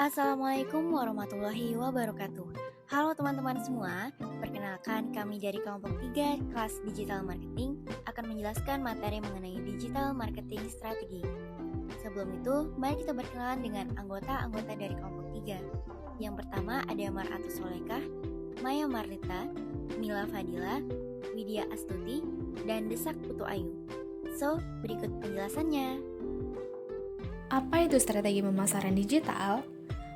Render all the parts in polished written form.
Assalamualaikum warahmatullahi wabarakatuh. Halo teman-teman semua, perkenalkan kami dari kelompok 3 kelas Digital Marketing akan menjelaskan materi mengenai Digital Marketing Strategi. Sebelum itu, mari kita berkenalan dengan anggota-anggota dari kelompok 3. Yang pertama ada Maratus Solekah, Maya Marlita, Mila Fadila, Widya Astuti, dan Desak Putu Ayu. So, berikut penjelasannya. Apa itu strategi pemasaran digital?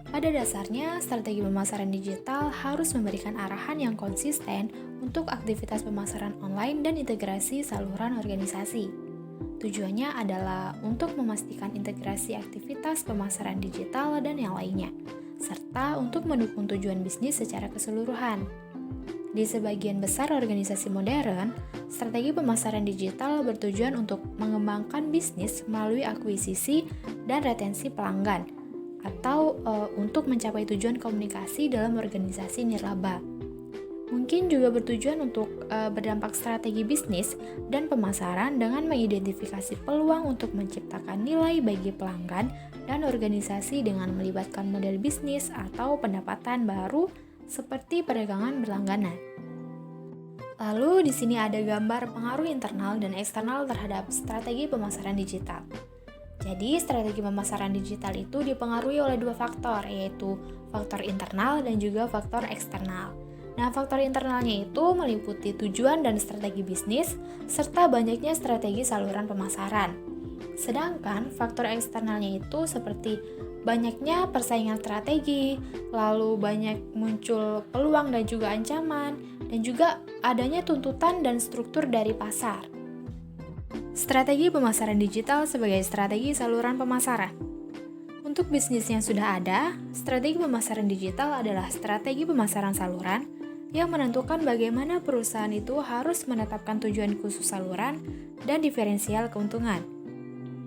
Pada dasarnya, strategi pemasaran digital harus memberikan arahan yang konsisten untuk aktivitas pemasaran online dan integrasi saluran organisasi. Tujuannya adalah untuk memastikan integrasi aktivitas pemasaran digital dan yang lainnya, serta untuk mendukung tujuan bisnis secara keseluruhan. Di sebagian besar organisasi modern, strategi pemasaran digital bertujuan untuk mengembangkan bisnis melalui akuisisi dan retensi pelanggan, atau untuk mencapai tujuan komunikasi dalam organisasi nirlaba. Mungkin juga bertujuan untuk berdampak strategi bisnis dan pemasaran dengan mengidentifikasi peluang untuk menciptakan nilai bagi pelanggan dan organisasi dengan melibatkan model bisnis atau pendapatan baru seperti perdagangan berlangganan. Lalu di sini ada gambar pengaruh internal dan eksternal terhadap strategi pemasaran digital. Jadi, strategi pemasaran digital itu dipengaruhi oleh dua faktor, yaitu faktor internal dan juga faktor eksternal. Nah, faktor internalnya itu meliputi tujuan dan strategi bisnis, serta banyaknya strategi saluran pemasaran. Sedangkan faktor eksternalnya itu seperti banyaknya persaingan strategi, lalu banyak muncul peluang dan juga ancaman, dan juga adanya tuntutan dan struktur dari pasar. Strategi pemasaran digital sebagai strategi saluran pemasaran. Untuk bisnis yang sudah ada, strategi pemasaran digital adalah strategi pemasaran saluran yang menentukan bagaimana perusahaan itu harus menetapkan tujuan khusus saluran dan diferensial keuntungan.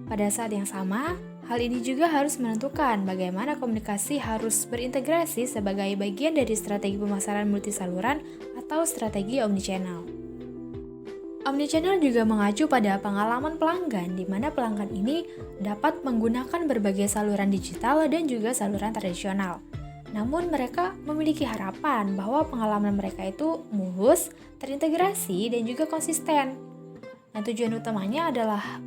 Pada saat yang sama, hal ini juga harus menentukan bagaimana komunikasi harus berintegrasi sebagai bagian dari strategi pemasaran multisaluran atau strategi omnichannel. Omnichannel juga mengacu pada pengalaman pelanggan, di mana pelanggan ini dapat menggunakan berbagai saluran digital dan juga saluran tradisional. Namun mereka memiliki harapan bahwa pengalaman mereka itu mulus, terintegrasi, dan juga konsisten. Nah, tujuan utamanya adalah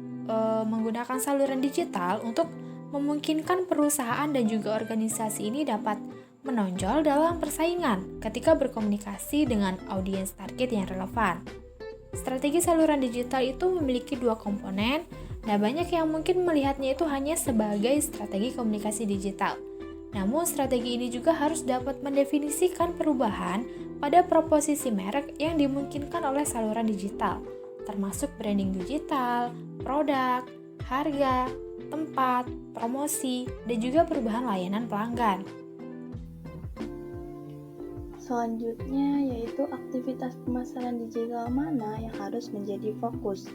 menggunakan saluran digital untuk memungkinkan perusahaan dan juga organisasi ini dapat menonjol dalam persaingan ketika berkomunikasi dengan audiens target yang relevan. Strategi saluran digital itu memiliki dua komponen, dan banyak yang mungkin melihatnya itu hanya sebagai strategi komunikasi digital. Namun strategi ini juga harus dapat mendefinisikan perubahan pada proposisi merek yang dimungkinkan oleh saluran digital, termasuk branding digital, produk, harga, tempat, promosi, dan juga perubahan layanan pelanggan. Selanjutnya yaitu aktivitas pemasaran digital mana yang harus menjadi fokus.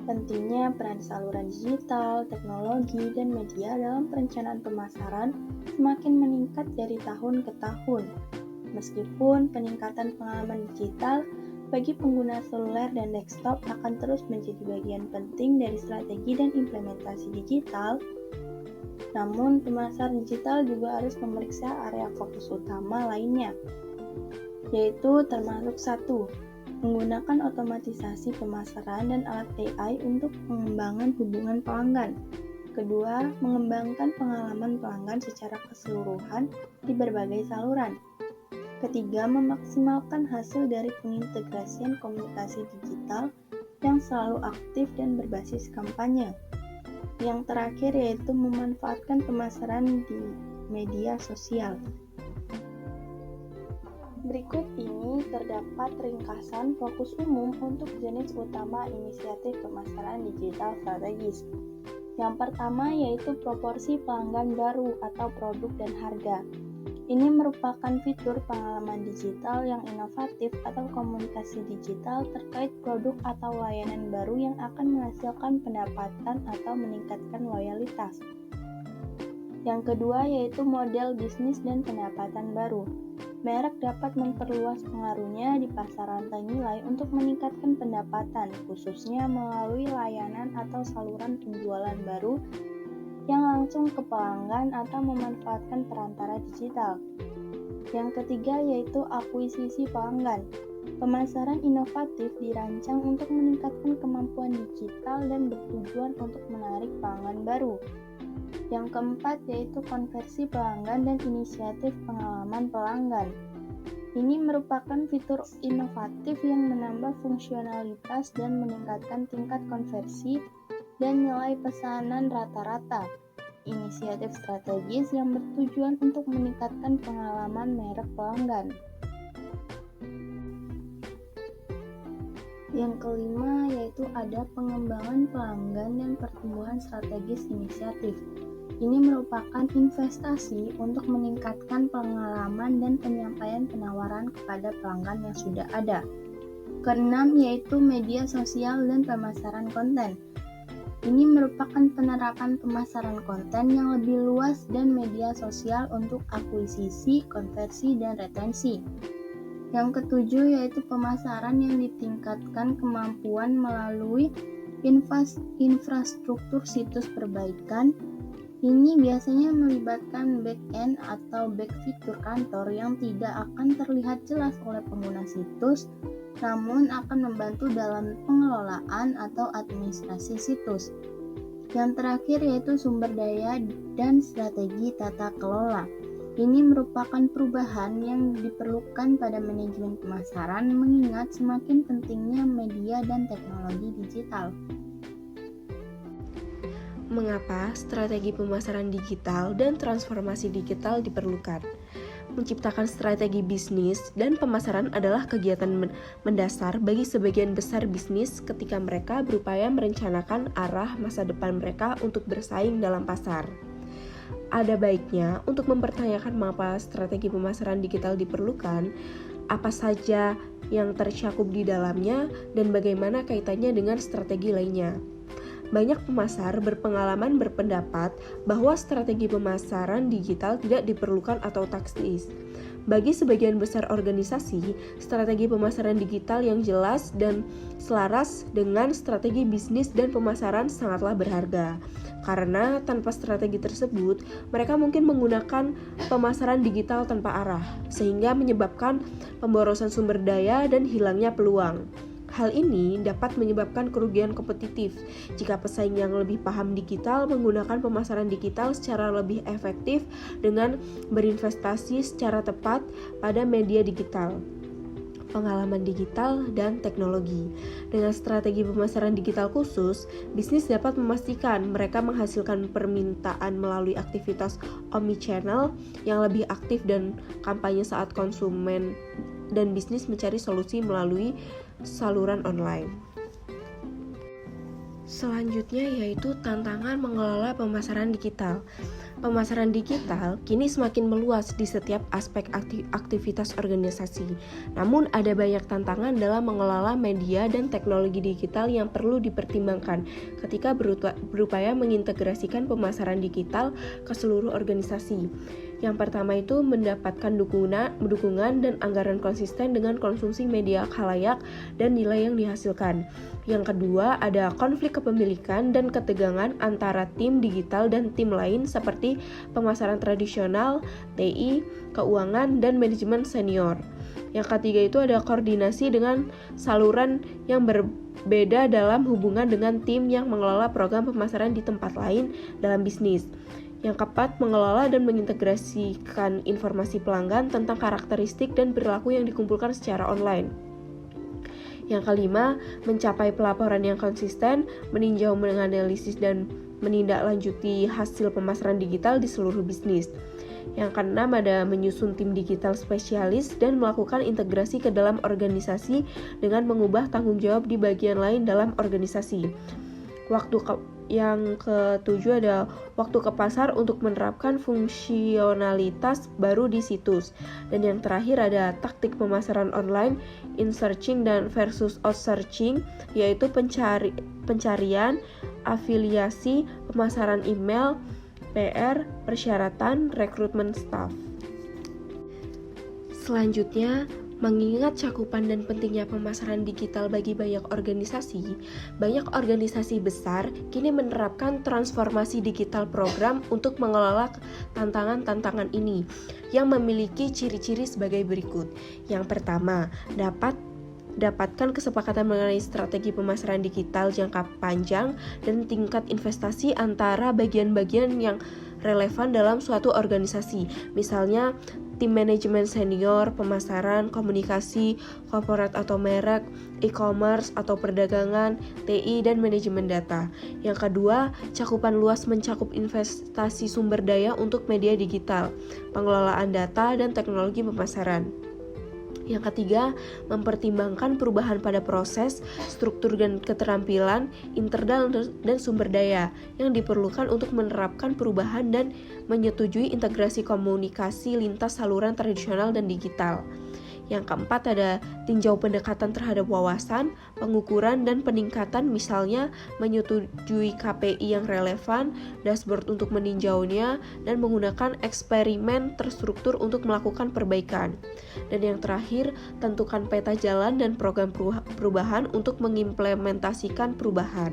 Pentingnya peran saluran digital, teknologi, dan media dalam perencanaan pemasaran semakin meningkat dari tahun ke tahun. Meskipun peningkatan pengalaman digital bagi pengguna seluler dan desktop akan terus menjadi bagian penting dari strategi dan implementasi digital, namun pemasar digital juga harus memeriksa area fokus utama lainnya, yaitu termasuk 1. Menggunakan otomatisasi pemasaran dan alat AI untuk pengembangan hubungan pelanggan. Kedua, mengembangkan pengalaman pelanggan secara keseluruhan di berbagai saluran. Ketiga, memaksimalkan hasil dari pengintegrasian komunikasi digital yang selalu aktif dan berbasis kampanye. Yang terakhir yaitu memanfaatkan pemasaran di media sosial. Berikut ini terdapat ringkasan fokus umum untuk jenis utama inisiatif pemasaran digital strategis. Yang pertama yaitu proporsi pelanggan baru atau produk dan harga. Ini merupakan fitur pengalaman digital yang inovatif atau komunikasi digital terkait produk atau layanan baru yang akan menghasilkan pendapatan atau meningkatkan loyalitas. Yang kedua yaitu model bisnis dan pendapatan baru. Merek dapat memperluas pengaruhnya di pasar rantai nilai untuk meningkatkan pendapatan, khususnya melalui layanan atau saluran penjualan baru yang langsung ke pelanggan atau memanfaatkan perantara digital. Yang ketiga yaitu akuisisi pelanggan. Pemasaran inovatif dirancang untuk meningkatkan kemampuan digital dan bertujuan untuk menarik pelanggan baru. Yang keempat yaitu konversi pelanggan dan inisiatif pengalaman pelanggan. Ini merupakan fitur inovatif yang menambah fungsionalitas dan meningkatkan tingkat konversi dan nilai pesanan rata-rata. Inisiatif strategis yang bertujuan untuk meningkatkan pengalaman merek pelanggan. Yang kelima yaitu ada pengembangan pelanggan dan pertumbuhan strategis inisiatif. Ini merupakan investasi untuk meningkatkan pengalaman dan penyampaian penawaran kepada pelanggan yang sudah ada. Keenam yaitu media sosial dan pemasaran konten. Ini merupakan penerapan pemasaran konten yang lebih luas dan media sosial untuk akuisisi, konversi, dan retensi. Yang ketujuh yaitu pemasaran yang ditingkatkan kemampuan melalui infrastruktur situs perbaikan. Ini biasanya melibatkan back-end atau back fitur kantor yang tidak akan terlihat jelas oleh pengguna situs, namun akan membantu dalam pengelolaan atau administrasi situs. Yang terakhir yaitu sumber daya dan strategi tata kelola. Ini merupakan perubahan yang diperlukan pada manajemen pemasaran mengingat semakin pentingnya media dan teknologi digital. Mengapa strategi pemasaran digital dan transformasi digital diperlukan? Menciptakan strategi bisnis dan pemasaran adalah kegiatan mendasar bagi sebagian besar bisnis ketika mereka berupaya merencanakan arah masa depan mereka untuk bersaing dalam pasar. Ada baiknya untuk mempertanyakan mengapa strategi pemasaran digital diperlukan, apa saja yang tercakup di dalamnya, dan bagaimana kaitannya dengan strategi lainnya. Banyak pemasar berpengalaman berpendapat bahwa strategi pemasaran digital tidak diperlukan atau taktis. Bagi sebagian besar organisasi, strategi pemasaran digital yang jelas dan selaras dengan strategi bisnis dan pemasaran sangatlah berharga. Karena tanpa strategi tersebut, mereka mungkin menggunakan pemasaran digital tanpa arah, sehingga menyebabkan pemborosan sumber daya dan hilangnya peluang. Hal ini dapat menyebabkan kerugian kompetitif jika pesaing yang lebih paham digital menggunakan pemasaran digital secara lebih efektif dengan berinvestasi secara tepat pada media digital, pengalaman digital, dan teknologi. Dengan strategi pemasaran digital khusus, bisnis dapat memastikan mereka menghasilkan permintaan melalui aktivitas omnichannel yang lebih aktif dan kampanye saat konsumen dan bisnis mencari solusi melalui saluran online. Selanjutnya yaitu tantangan mengelola pemasaran digital. Pemasaran digital kini semakin meluas di setiap aspek aktivitas organisasi. Namun ada banyak tantangan dalam mengelola media dan teknologi digital yang perlu dipertimbangkan ketika berupaya mengintegrasikan pemasaran digital ke seluruh organisasi. Yang pertama itu mendapatkan dukungan dan anggaran konsisten dengan konsumsi media khalayak dan nilai yang dihasilkan. Yang kedua ada konflik kepemilikan dan ketegangan antara tim digital dan tim lain seperti pemasaran tradisional, TI, keuangan, dan manajemen senior. Yang ketiga itu ada koordinasi dengan saluran yang berbeda dalam hubungan dengan tim yang mengelola program pemasaran di tempat lain dalam bisnis. Yang keempat, mengelola dan mengintegrasikan informasi pelanggan tentang karakteristik dan perilaku yang dikumpulkan secara online. Yang kelima, mencapai pelaporan yang konsisten, meninjau, menganalisis, dan menindaklanjuti hasil pemasaran digital di seluruh bisnis. Yang keenam ada menyusun tim digital spesialis dan melakukan integrasi ke dalam organisasi dengan mengubah tanggung jawab di bagian lain dalam organisasi. Yang ketujuh ada waktu ke pasar untuk menerapkan fungsionalitas baru di situs. Dan yang terakhir ada taktik pemasaran online, in-searching dan versus out-searching, yaitu pencarian, afiliasi, pemasaran email, PR, persyaratan, rekrutmen staff. Selanjutnya, Mengingat cakupan dan pentingnya pemasaran digital bagi banyak organisasi besar kini menerapkan transformasi digital program untuk mengelola tantangan-tantangan ini yang memiliki ciri-ciri sebagai berikut. Yang pertama, dapatkan kesepakatan mengenai strategi pemasaran digital jangka panjang dan tingkat investasi antara bagian-bagian yang relevan dalam suatu organisasi. Misalnya, tim manajemen senior, pemasaran, komunikasi, korporat atau merek, e-commerce atau perdagangan, TI, dan manajemen data. Yang kedua, cakupan luas mencakup investasi sumber daya untuk media digital, pengelolaan data, dan teknologi pemasaran. Yang ketiga, mempertimbangkan perubahan pada proses, struktur dan keterampilan, internal dan sumber daya yang diperlukan untuk menerapkan perubahan dan menyetujui integrasi komunikasi lintas saluran tradisional dan digital. Yang keempat ada tinjau pendekatan terhadap wawasan, pengukuran dan peningkatan, misalnya menyetujui KPI yang relevan, dashboard untuk meninjaunya, dan menggunakan eksperimen terstruktur untuk melakukan perbaikan. Dan yang terakhir, tentukan peta jalan dan program perubahan untuk mengimplementasikan perubahan.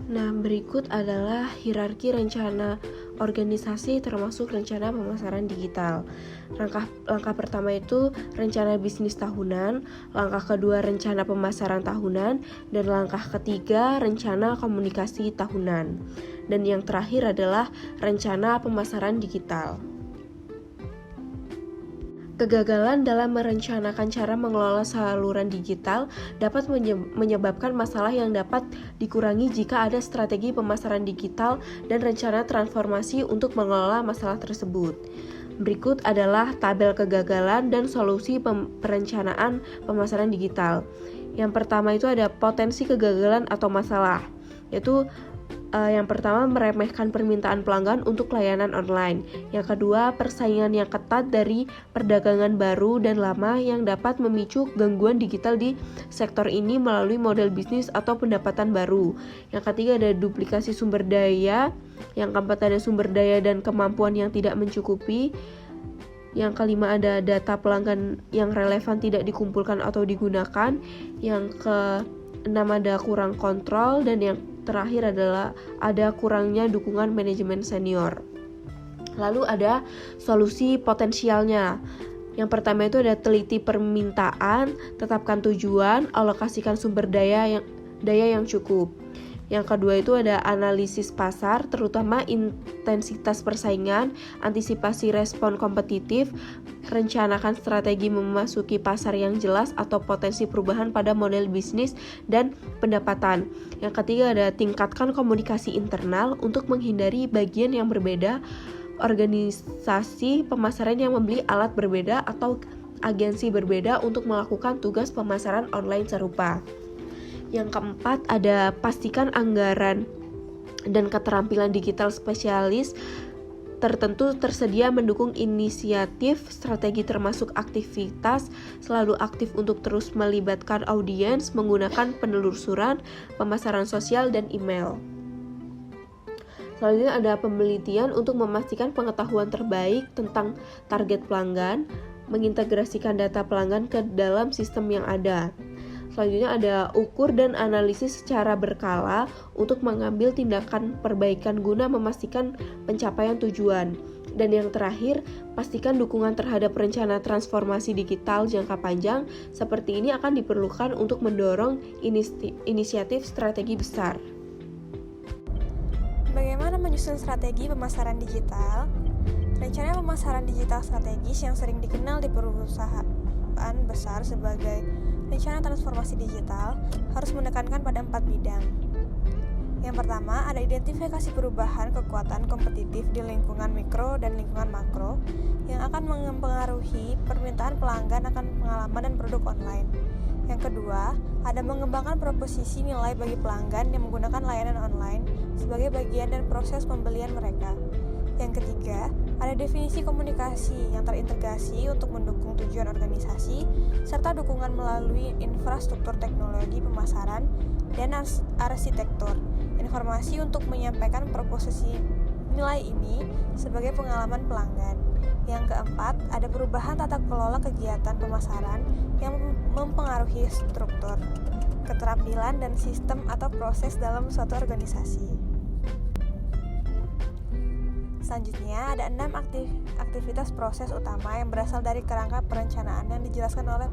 Nah, berikut adalah hierarki rencana organisasi termasuk rencana pemasaran digital. Langkah pertama itu rencana bisnis tahunan, langkah kedua rencana pemasaran tahunan, dan langkah ketiga rencana komunikasi tahunan. Dan yang terakhir adalah rencana pemasaran digital. Kegagalan dalam merencanakan cara mengelola saluran digital dapat menyebabkan masalah yang dapat dikurangi jika ada strategi pemasaran digital dan rencana transformasi untuk mengelola masalah tersebut. Berikut adalah tabel kegagalan dan solusi perencanaan pemasaran digital. Yang pertama itu ada potensi kegagalan atau masalah, yaitu yang pertama, meremehkan permintaan pelanggan untuk layanan online. Yang kedua, persaingan yang ketat dari perdagangan baru dan lama yang dapat memicu gangguan digital di sektor ini melalui model bisnis atau pendapatan baru. Yang ketiga, ada duplikasi sumber daya. Yang keempat, ada sumber daya dan kemampuan yang tidak mencukupi. Yang kelima, ada data pelanggan yang relevan tidak dikumpulkan atau digunakan. Yang keenam, ada kurang kontrol. Dan yang terakhir adalah ada kurangnya dukungan manajemen senior. Lalu ada solusi potensialnya. Yang pertama itu ada teliti permintaan, tetapkan tujuan, alokasikan sumber daya yang cukup. Yang kedua itu ada analisis pasar, terutama intensitas persaingan, antisipasi respon kompetitif, rencanakan strategi memasuki pasar yang jelas atau potensi perubahan pada model bisnis dan pendapatan. Yang ketiga ada tingkatkan komunikasi internal untuk menghindari bagian yang berbeda, organisasi pemasaran yang membeli alat berbeda atau agensi berbeda untuk melakukan tugas pemasaran online serupa. Yang keempat ada pastikan anggaran dan keterampilan digital spesialis tertentu tersedia mendukung inisiatif strategi termasuk aktivitas selalu aktif untuk terus melibatkan audiens menggunakan penelusuran, pemasaran sosial, dan email. Selanjutnya ada penelitian untuk memastikan pengetahuan terbaik tentang target pelanggan, mengintegrasikan data pelanggan ke dalam sistem yang ada. Selanjutnya ada ukur dan analisis secara berkala untuk mengambil tindakan perbaikan guna memastikan pencapaian tujuan. Dan yang terakhir, pastikan dukungan terhadap rencana transformasi digital jangka panjang seperti ini akan diperlukan untuk mendorong inisiatif strategi besar. Bagaimana menyusun strategi pemasaran digital? Rencana pemasaran digital strategis yang sering dikenal di perusahaan besar sebagai rencana transformasi digital harus menekankan pada 4 bidang. Yang pertama, ada identifikasi perubahan kekuatan kompetitif di lingkungan mikro dan lingkungan makro yang akan mempengaruhi permintaan pelanggan akan pengalaman dan produk online. Yang kedua, ada mengembangkan proposisi nilai bagi pelanggan yang menggunakan layanan online sebagai bagian dan proses pembelian mereka. Yang ketiga, Ada definisi komunikasi yang terintegrasi untuk mendukung tujuan organisasi, serta dukungan melalui infrastruktur teknologi pemasaran dan arsitektur informasi untuk menyampaikan proposisi nilai ini sebagai pengalaman pelanggan. Yang keempat, ada perubahan tata kelola kegiatan pemasaran yang mempengaruhi struktur, keterampilan, dan sistem atau proses dalam suatu organisasi. Selanjutnya, ada 6 aktivitas proses utama yang berasal dari kerangka perencanaan yang dijelaskan oleh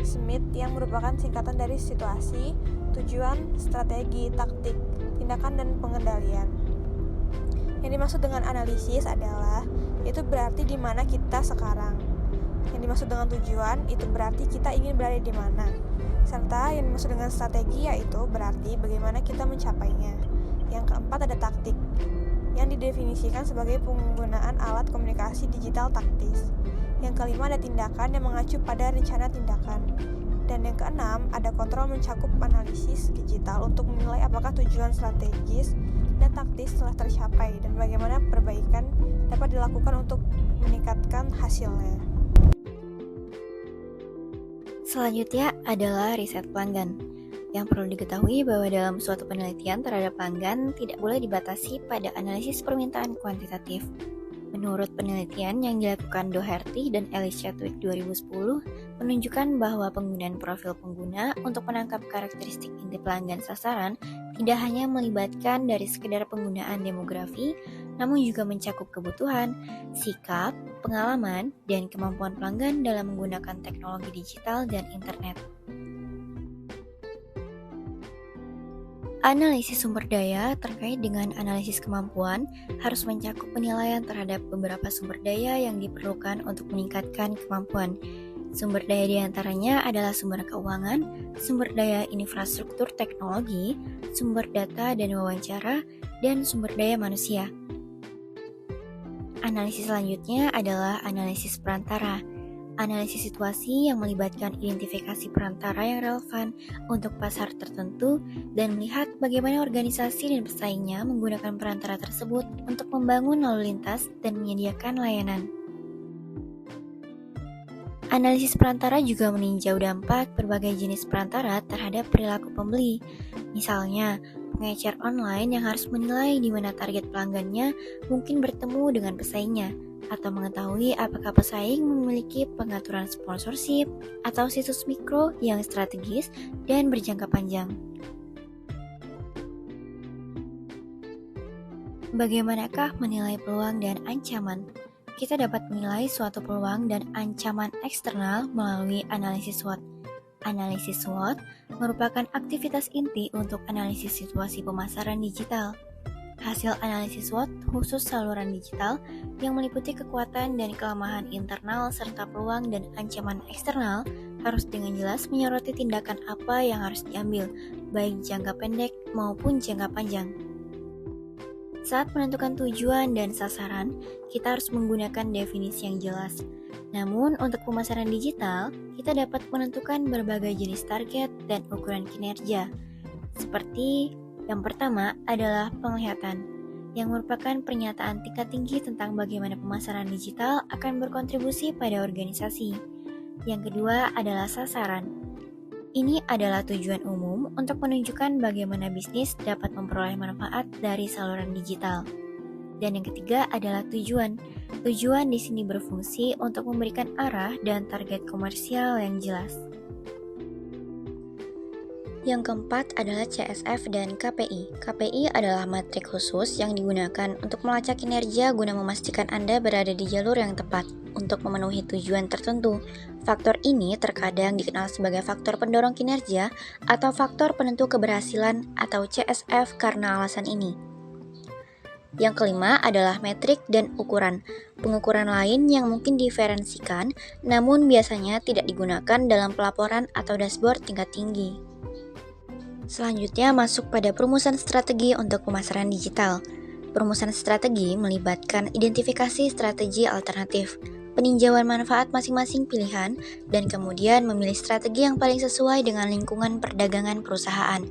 Smith yang merupakan singkatan dari situasi, tujuan, strategi, taktik, tindakan, dan pengendalian. Yang dimaksud dengan analisis adalah itu berarti di mana kita sekarang. Yang dimaksud dengan tujuan itu berarti kita ingin berada di mana. Serta yang dimaksud dengan strategi yaitu berarti bagaimana kita mencapainya. Yang keempat ada taktik yang didefinisikan sebagai penggunaan alat komunikasi digital taktis. Yang kelima ada tindakan yang mengacu pada rencana tindakan. Dan yang keenam ada kontrol mencakup analisis digital untuk menilai apakah tujuan strategis dan taktis telah tercapai dan bagaimana perbaikan dapat dilakukan untuk meningkatkan hasilnya. Selanjutnya adalah riset pelanggan. Yang perlu diketahui bahwa dalam suatu penelitian terhadap pelanggan tidak boleh dibatasi pada analisis permintaan kuantitatif. Menurut penelitian yang dilakukan Doherty dan Ellis Chadwick 2010 menunjukkan bahwa penggunaan profil pengguna untuk menangkap karakteristik inti pelanggan sasaran tidak hanya melibatkan dari sekedar penggunaan demografi, namun juga mencakup kebutuhan, sikap, pengalaman, dan kemampuan pelanggan dalam menggunakan teknologi digital dan internet. Analisis sumber daya terkait dengan analisis kemampuan harus mencakup penilaian terhadap beberapa sumber daya yang diperlukan untuk meningkatkan kemampuan. Sumber daya diantaranya adalah sumber keuangan, sumber daya infrastruktur teknologi, sumber data dan wawancara, dan sumber daya manusia. Analisis selanjutnya adalah analisis perantara. Analisis situasi yang melibatkan identifikasi perantara yang relevan untuk pasar tertentu dan melihat bagaimana organisasi dan pesaingnya menggunakan perantara tersebut untuk membangun lalu lintas dan menyediakan layanan. Analisis perantara juga meninjau dampak berbagai jenis perantara terhadap perilaku pembeli. Misalnya, pengecer online yang harus menilai di mana target pelanggannya mungkin bertemu dengan pesaingnya, atau mengetahui apakah pesaing memiliki pengaturan sponsorship atau situs mikro yang strategis dan berjangka panjang. Bagaimanakah menilai peluang dan ancaman? Kita dapat menilai suatu peluang dan ancaman eksternal melalui analisis SWOT. Analisis SWOT merupakan aktivitas inti untuk analisis situasi pemasaran digital. Hasil analisis SWOT khusus saluran digital yang meliputi kekuatan dan kelemahan internal serta peluang dan ancaman eksternal harus dengan jelas menyoroti tindakan apa yang harus diambil, baik jangka pendek maupun jangka panjang. Saat menentukan tujuan dan sasaran, kita harus menggunakan definisi yang jelas. Namun, untuk pemasaran digital, kita dapat menentukan berbagai jenis target dan ukuran kinerja. Seperti yang pertama adalah penglihatan, yang merupakan pernyataan tingkat tinggi tentang bagaimana pemasaran digital akan berkontribusi pada organisasi. Yang kedua adalah sasaran. Ini adalah tujuan umum untuk menunjukkan bagaimana bisnis dapat memperoleh manfaat dari saluran digital. Dan yang ketiga adalah tujuan. Tujuan di sini berfungsi untuk memberikan arah dan target komersial yang jelas. Yang keempat adalah CSF dan KPI. KPI adalah metrik khusus yang digunakan untuk melacak kinerja guna memastikan Anda berada di jalur yang tepat untuk memenuhi tujuan tertentu. Faktor ini terkadang dikenal sebagai faktor pendorong kinerja atau faktor penentu keberhasilan atau CSF karena alasan ini. Yang kelima adalah metrik dan ukuran. Pengukuran lain yang mungkin diferensikan, namun biasanya tidak digunakan dalam pelaporan atau dashboard tingkat tinggi. Selanjutnya masuk pada perumusan strategi untuk pemasaran digital. Perumusan strategi melibatkan identifikasi strategi alternatif, peninjauan manfaat masing-masing pilihan, dan kemudian memilih strategi yang paling sesuai dengan lingkungan perdagangan perusahaan,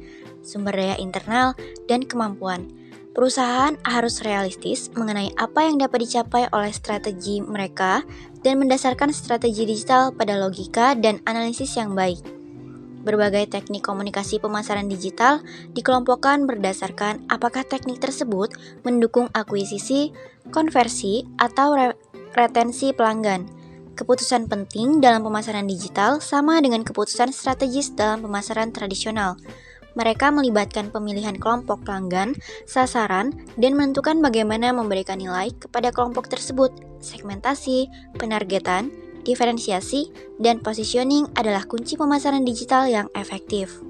sumber daya internal, dan kemampuan. Perusahaan harus realistis mengenai apa yang dapat dicapai oleh strategi mereka dan mendasarkan strategi digital pada logika dan analisis yang baik. Berbagai teknik komunikasi pemasaran digital dikelompokkan berdasarkan apakah teknik tersebut mendukung akuisisi, konversi, atau retensi pelanggan. Keputusan penting dalam pemasaran digital sama dengan keputusan strategis dalam pemasaran tradisional. Mereka melibatkan pemilihan kelompok pelanggan, sasaran, dan menentukan bagaimana memberikan nilai kepada kelompok tersebut. Segmentasi, penargetan, diferensiasi, dan positioning adalah kunci pemasaran digital yang efektif.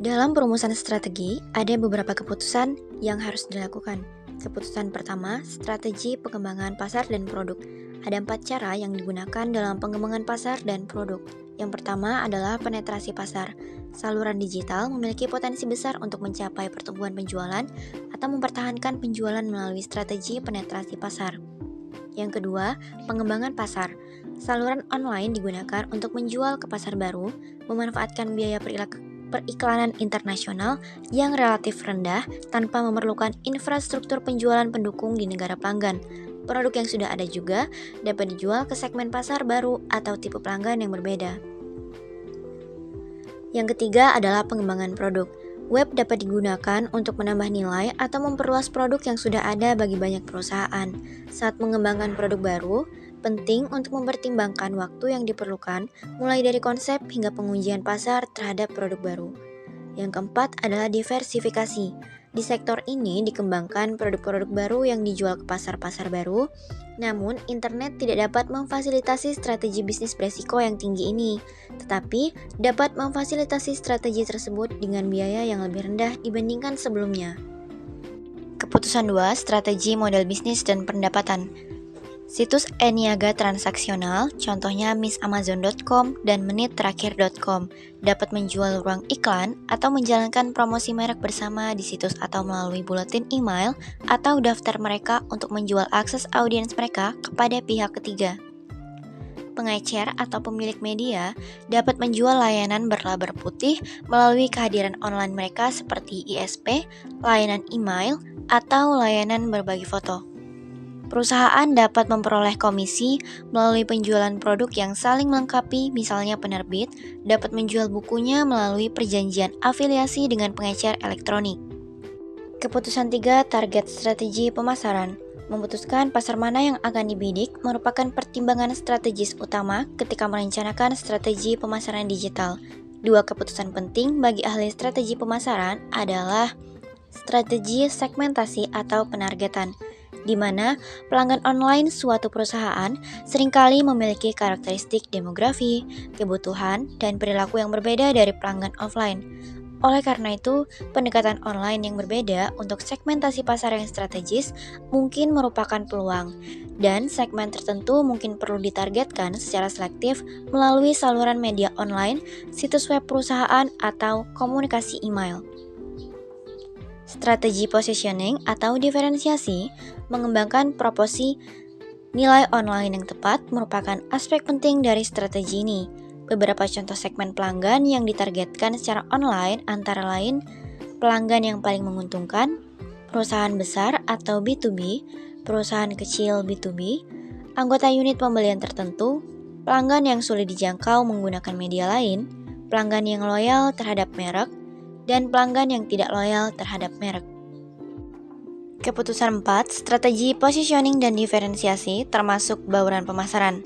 Dalam perumusan strategi, ada beberapa keputusan yang harus dilakukan. Keputusan pertama, strategi pengembangan pasar dan produk. Ada 4 cara yang digunakan dalam pengembangan pasar dan produk. Yang pertama adalah penetrasi pasar. Saluran digital memiliki potensi besar untuk mencapai pertumbuhan penjualan atau mempertahankan penjualan melalui strategi penetrasi pasar. Yang kedua, pengembangan pasar. Saluran online digunakan untuk menjual ke pasar baru, memanfaatkan biaya periklanan internasional yang relatif rendah tanpa memerlukan infrastruktur penjualan pendukung di negara pelanggan. Produk yang sudah ada juga dapat dijual ke segmen pasar baru atau tipe pelanggan yang berbeda. Yang ketiga adalah pengembangan produk. Web dapat digunakan untuk menambah nilai atau memperluas produk yang sudah ada bagi banyak perusahaan. Saat mengembangkan produk baru, penting untuk mempertimbangkan waktu yang diperlukan mulai dari konsep hingga pengujian pasar terhadap produk baru. Yang keempat adalah diversifikasi. Di sektor ini dikembangkan produk-produk baru yang dijual ke pasar-pasar baru, namun internet tidak dapat memfasilitasi strategi bisnis beresiko yang tinggi ini, tetapi dapat memfasilitasi strategi tersebut dengan biaya yang lebih rendah dibandingkan sebelumnya. Keputusan 2, strategi model bisnis dan pendapatan. Situs e-niaga transaksional, contohnya missamazon.com dan menitterakhir.com, dapat menjual ruang iklan atau menjalankan promosi merek bersama di situs atau melalui buletin email atau daftar mereka untuk menjual akses audiens mereka kepada pihak ketiga. Pengecer atau pemilik media dapat menjual layanan berlaber putih melalui kehadiran online mereka seperti ISP, layanan email, atau layanan berbagi foto. Perusahaan dapat memperoleh komisi melalui penjualan produk yang saling melengkapi, misalnya penerbit dapat menjual bukunya melalui perjanjian afiliasi dengan pengecer elektronik. Keputusan 3, target strategi pemasaran. Memutuskan pasar mana yang akan dibidik merupakan pertimbangan strategis utama ketika merencanakan strategi pemasaran digital. 2 keputusan penting bagi ahli strategi pemasaran adalah strategi segmentasi atau penargetan, di mana pelanggan online suatu perusahaan seringkali memiliki karakteristik demografi, kebutuhan, dan perilaku yang berbeda dari pelanggan offline. Oleh karena itu, pendekatan online yang berbeda untuk segmentasi pasar yang strategis mungkin merupakan peluang, dan segmen tertentu mungkin perlu ditargetkan secara selektif melalui saluran media online, situs web perusahaan, atau komunikasi email. Strategi positioning atau diferensiasi mengembangkan proporsi nilai online yang tepat merupakan aspek penting dari strategi ini. Beberapa contoh segmen pelanggan yang ditargetkan secara online antara lain pelanggan yang paling menguntungkan, perusahaan besar atau B2B, perusahaan kecil B2B, anggota unit pembelian tertentu, pelanggan yang sulit dijangkau menggunakan media lain, pelanggan yang loyal terhadap merek, dan pelanggan yang tidak loyal terhadap merek. Keputusan 4, strategi positioning dan diferensiasi termasuk bauran pemasaran.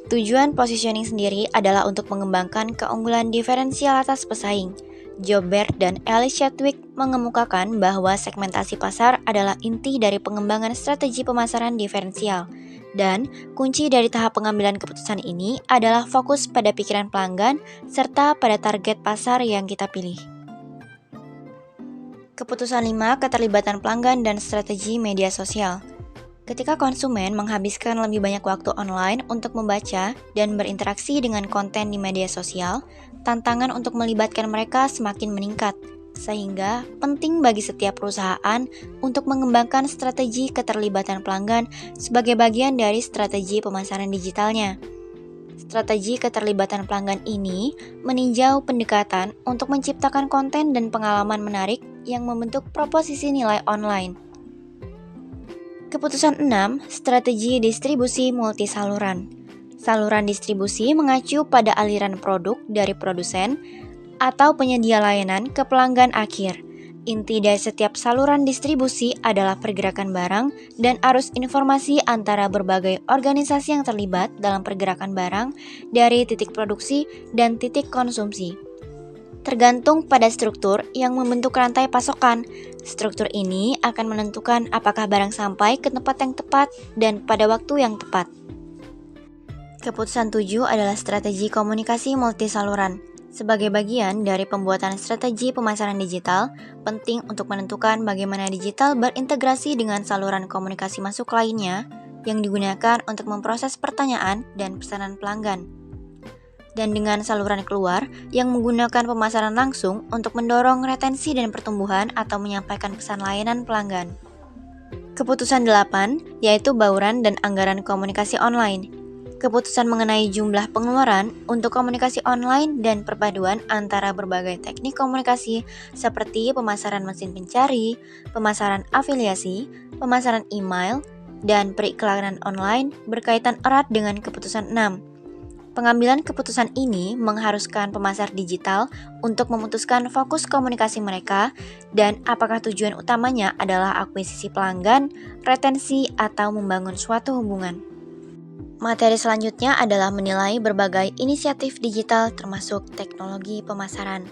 Tujuan positioning sendiri adalah untuk mengembangkan keunggulan diferensial atas pesaing. Jobber dan Alice Chadwick mengemukakan bahwa segmentasi pasar adalah inti dari pengembangan strategi pemasaran diferensial. Dan kunci dari tahap pengambilan keputusan ini adalah fokus pada pikiran pelanggan serta pada target pasar yang kita pilih. Keputusan 5, keterlibatan pelanggan dan strategi media sosial. Ketika konsumen menghabiskan lebih banyak waktu online untuk membaca dan berinteraksi dengan konten di media sosial, tantangan untuk melibatkan mereka semakin meningkat, sehingga penting bagi setiap perusahaan untuk mengembangkan strategi keterlibatan pelanggan sebagai bagian dari strategi pemasaran digitalnya. Strategi keterlibatan pelanggan ini meninjau pendekatan untuk menciptakan konten dan pengalaman menarik yang membentuk proposisi nilai online. Keputusan 6, strategi distribusi multisaluran. Saluran distribusi mengacu pada aliran produk dari produsen atau penyedia layanan ke pelanggan akhir. Inti dari setiap saluran distribusi adalah pergerakan barang dan arus informasi antara berbagai organisasi yang terlibat dalam pergerakan barang dari titik produksi dan titik konsumsi. Tergantung pada struktur yang membentuk rantai pasokan. Struktur ini akan menentukan apakah barang sampai ke tempat yang tepat dan pada waktu yang tepat. Keputusan 7 adalah strategi komunikasi multisaluran. Sebagai bagian dari pembuatan strategi pemasaran digital, penting untuk menentukan bagaimana digital berintegrasi dengan saluran komunikasi masuk lainnya yang digunakan untuk memproses pertanyaan dan pesanan pelanggan. Dan dengan saluran keluar yang menggunakan pemasaran langsung untuk mendorong retensi dan pertumbuhan atau menyampaikan pesan layanan pelanggan. Keputusan 8 yaitu bauran dan anggaran komunikasi online. Keputusan mengenai jumlah pengeluaran untuk komunikasi online dan perpaduan antara berbagai teknik komunikasi seperti pemasaran mesin pencari, pemasaran afiliasi, pemasaran email, dan periklanan online berkaitan erat dengan keputusan 6. Pengambilan keputusan ini mengharuskan pemasar digital untuk memutuskan fokus komunikasi mereka dan apakah tujuan utamanya adalah akuisisi pelanggan, retensi, atau membangun suatu hubungan. Materi selanjutnya adalah menilai berbagai inisiatif digital termasuk teknologi pemasaran.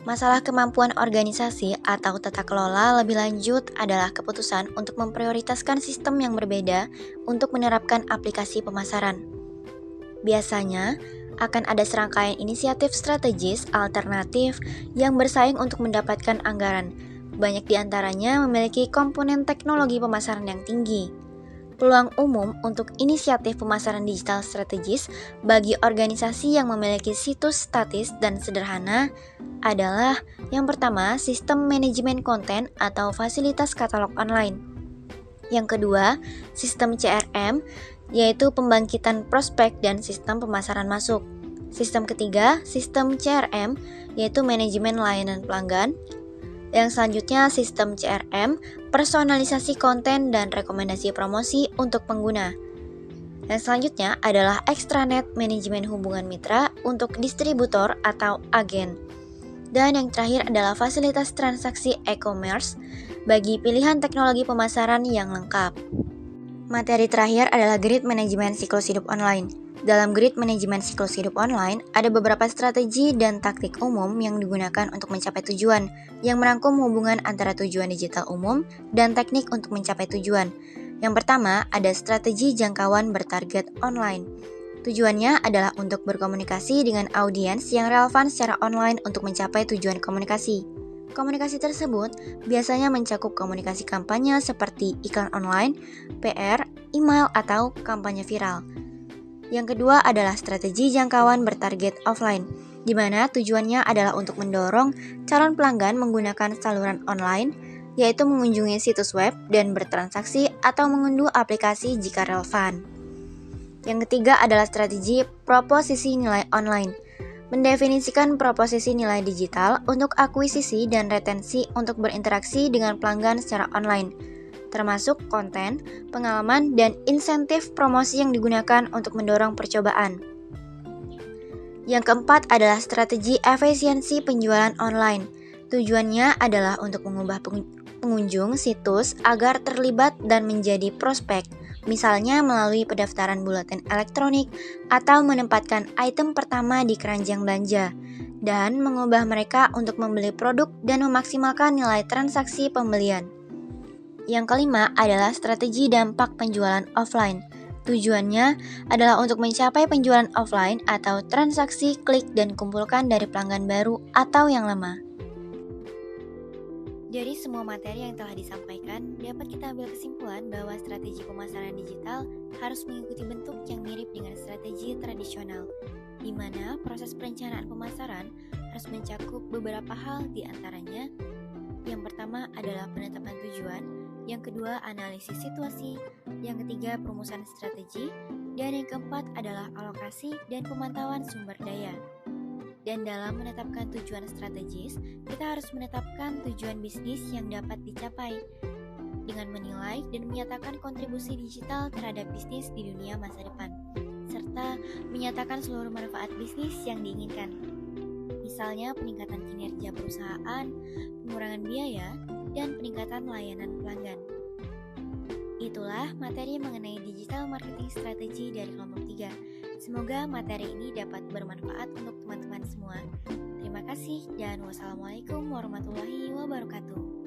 Masalah kemampuan organisasi atau tata kelola lebih lanjut adalah keputusan untuk memprioritaskan sistem yang berbeda untuk menerapkan aplikasi pemasaran. Biasanya, akan ada serangkaian inisiatif strategis alternatif yang bersaing untuk mendapatkan anggaran. Banyak di antaranya memiliki komponen teknologi pemasaran yang tinggi. Peluang umum untuk inisiatif pemasaran digital strategis bagi organisasi yang memiliki situs statis dan sederhana adalah yang pertama, sistem manajemen konten atau fasilitas katalog online. Yang kedua, sistem CRM, yaitu pembangkitan prospek dan sistem pemasaran masuk. Sistem ketiga, sistem CRM, yaitu manajemen layanan pelanggan. Yang selanjutnya, sistem CRM, personalisasi konten dan rekomendasi promosi untuk pengguna. Yang selanjutnya adalah extranet, manajemen hubungan mitra untuk distributor atau agen. Dan yang terakhir adalah fasilitas transaksi e-commerce bagi pilihan teknologi pemasaran yang lengkap. Materi terakhir adalah grid manajemen siklus hidup online. Dalam grid manajemen siklus hidup online, ada beberapa strategi dan taktik umum yang digunakan untuk mencapai tujuan, yang merangkum hubungan antara tujuan digital umum dan teknik untuk mencapai tujuan. Yang pertama, ada strategi jangkauan bertarget online. Tujuannya adalah untuk berkomunikasi dengan audiens yang relevan secara online untuk mencapai tujuan komunikasi. Komunikasi tersebut biasanya mencakup komunikasi kampanye seperti iklan online, PR, email, atau kampanye viral. Yang kedua adalah strategi jangkauan bertarget offline, di mana tujuannya adalah untuk mendorong calon pelanggan menggunakan saluran online, yaitu mengunjungi situs web dan bertransaksi atau mengunduh aplikasi jika relevan. Yang ketiga adalah strategi proposisi nilai online, mendefinisikan proposisi nilai digital untuk akuisisi dan retensi untuk berinteraksi dengan pelanggan secara online, termasuk konten, pengalaman, dan insentif promosi yang digunakan untuk mendorong percobaan. Yang keempat adalah strategi efisiensi penjualan online. Tujuannya adalah untuk mengubah pengunjung situs agar terlibat dan menjadi prospek, misalnya melalui pendaftaran buletin elektronik atau menempatkan item pertama di keranjang belanja, dan mengubah mereka untuk membeli produk dan memaksimalkan nilai transaksi pembelian. Yang kelima adalah strategi dampak penjualan offline. Tujuannya adalah untuk mencapai penjualan offline atau transaksi klik dan kumpulkan dari pelanggan baru atau yang lama. Dari semua materi yang telah disampaikan, dapat kita ambil kesimpulan bahwa strategi pemasaran digital harus mengikuti bentuk yang mirip dengan strategi tradisional, di mana proses perencanaan pemasaran harus mencakup beberapa hal di antaranya. Yang pertama adalah penetapan tujuan, yang kedua analisis situasi, yang ketiga perumusan strategi, Dan yang keempat adalah alokasi dan pemantauan sumber daya. Dan dalam menetapkan tujuan strategis, kita harus menetapkan tujuan bisnis yang dapat dicapai dengan menilai dan menyatakan kontribusi digital terhadap bisnis di dunia masa depan, serta menyatakan seluruh manfaat bisnis yang diinginkan. Misalnya peningkatan kinerja perusahaan, pengurangan biaya, dan peningkatan layanan pelanggan. Itulah materi mengenai digital marketing strategi dari kelompok 3. Semoga materi ini dapat bermanfaat untuk teman-teman semua. Terima kasih dan wassalamualaikum warahmatullahi wabarakatuh.